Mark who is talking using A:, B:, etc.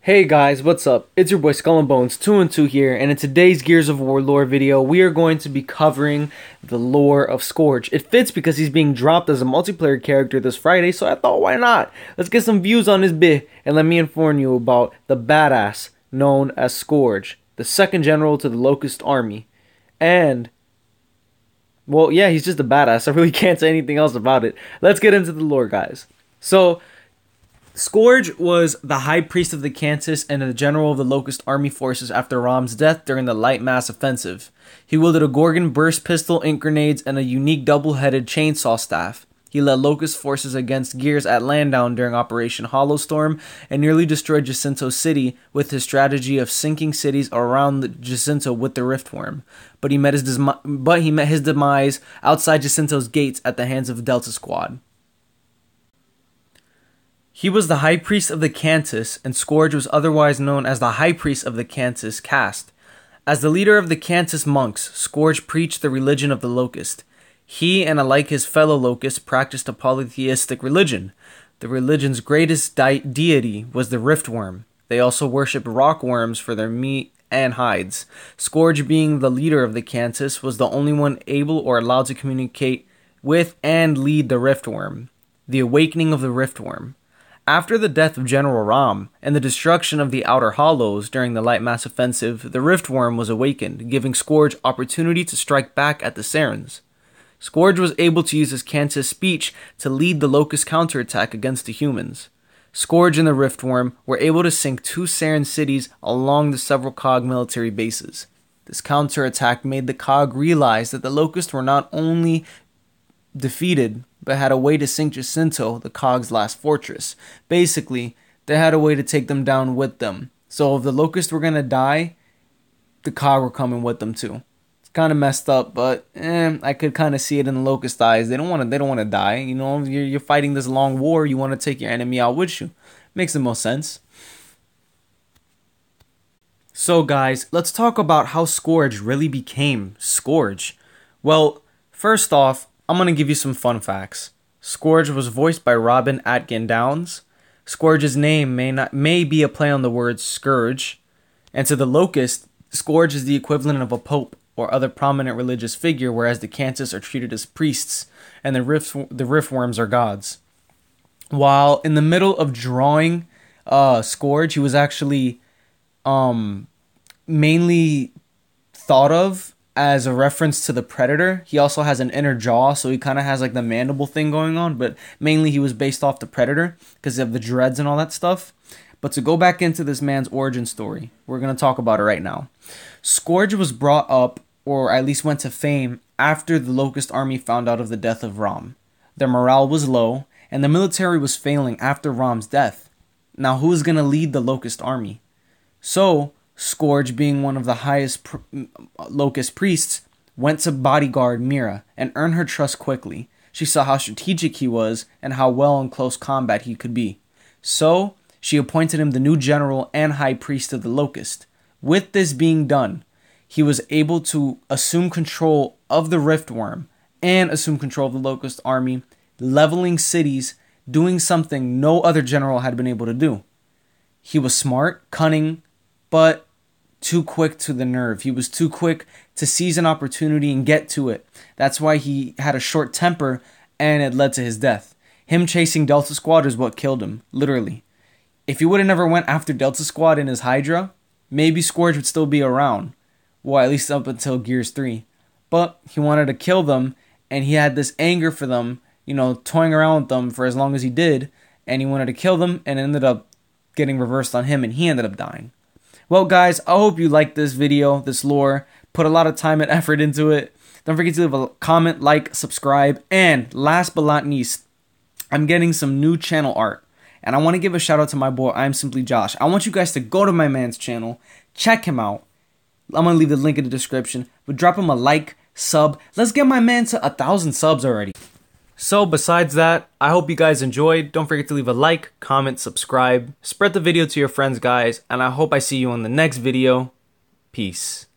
A: Hey guys, what's up? It's your boy Skull and Bones 2 and 2 here, and in today's Gears of War lore video, we are going to be covering the lore of Skorge. It fits because he's being dropped as a multiplayer character this Friday, so I thought, why not? Let's get some views on this bit, and let me inform you about the badass known as Skorge, the second general to the Locust Army. And, well, yeah, he's just a badass. I really can't say anything else about it. Let's get into the lore, guys. So, Skorge was the High Priest of the Cantus and the General of the Locust Army forces after Rom's death during the Light Mass Offensive. He wielded a Gorgon burst pistol, ink grenades, and a unique double-headed chainsaw staff. He led Locust forces against Gears at Landown during Operation Hollowstorm and nearly destroyed Jacinto City with his strategy of sinking cities around Jacinto with the Riftworm. But he met his demise outside Jacinto's gates at the hands of Delta Squad. He was the High Priest of the Cantus, and Skorge was otherwise known as the High Priest of the Cantus caste. As the leader of the Cantus monks, Skorge preached the religion of the Locust. He, and alike his fellow Locusts, practiced a polytheistic religion. The religion's greatest deity was the Riftworm. They also worshipped rockworms for their meat and hides. Skorge, being the leader of the Cantus, was the only one able or allowed to communicate with and lead the Riftworm. The awakening of the Riftworm. After the death of General Rom and the destruction of the Outer Hollows during the Light Mass Offensive, the Riftworm was awakened, giving Skorge opportunity to strike back at the Sarens. Skorge was able to use his Cantus speech to lead the Locust counterattack against the humans. Skorge and the Riftworm were able to sink 2 Saren cities along the several COG military bases. This counterattack made the COG realize that the Locusts were not only defeated, but had a way to sink Jacinto, the COG's last fortress. Basically, they had a way to take them down with them. So if the Locusts were going to die, the COG were coming with them too. It's kind of messed up, but I could kind of see it in the Locust eyes. They don't want to die. You know, you're fighting this long war. You want to take your enemy out with you. Makes the most sense. So guys, let's talk about how Skorge really became Skorge. Well, first off, I'm going to give you some fun facts. Skorge was voiced by Robin Atkin Downs. Skorge's name may be a play on the word scourge. And to the Locust, Skorge is the equivalent of a pope or other prominent religious figure, whereas the Cantus are treated as priests and the Riftworms are gods. While in the middle of drawing Skorge, he was actually mainly thought of as a reference to the Predator. He also has an inner jaw, so he kind of has like the mandible thing going on, but mainly he was based off the Predator because of the dreads and all that stuff. But to go back into this man's origin story, we're going to talk about it right now. Skorge was brought up, or at least went to fame, after the Locust Army found out of the death of Rom. Their morale was low, and the military was failing after Rom's death. Now, who is going to lead the Locust Army? So, Skorge, being one of the highest Locust priests, went to bodyguard Mira and earned her trust quickly. She saw how strategic he was and how well in close combat he could be. So, she appointed him the new general and high priest of the Locust. With this being done, he was able to assume control of the Riftworm and assume control of the Locust army, leveling cities, doing something no other general had been able to do. He was smart, cunning, but too quick to the nerve. He was too quick to seize an opportunity and get to it. That's why he had a short temper, and it led to his death. Him chasing Delta Squad is what killed him, literally. If he would have never went after Delta Squad in his Hydra, maybe Skorge would still be around. Well, at least up until Gears 3. But he wanted to kill them, and he had this anger for them, you know, toying around with them for as long as he did, and he wanted to kill them, and it ended up getting reversed on him, and he ended up dying. Well, guys, I hope you liked this video, this lore. Put a lot of time and effort into it. Don't forget to leave a comment, like, subscribe, and last but not least, I'm getting some new channel art, and I want to give a shout out to my boy, I'm Simply Josh. I want you guys to go to my man's channel, check him out. I'm going to leave the link in the description, but drop him a like, sub. Let's get my man to 1,000 subs already. So besides that, I hope you guys enjoyed. Don't forget to leave a like, comment, subscribe. Spread the video to your friends, guys, and I hope I see you on the next video. Peace.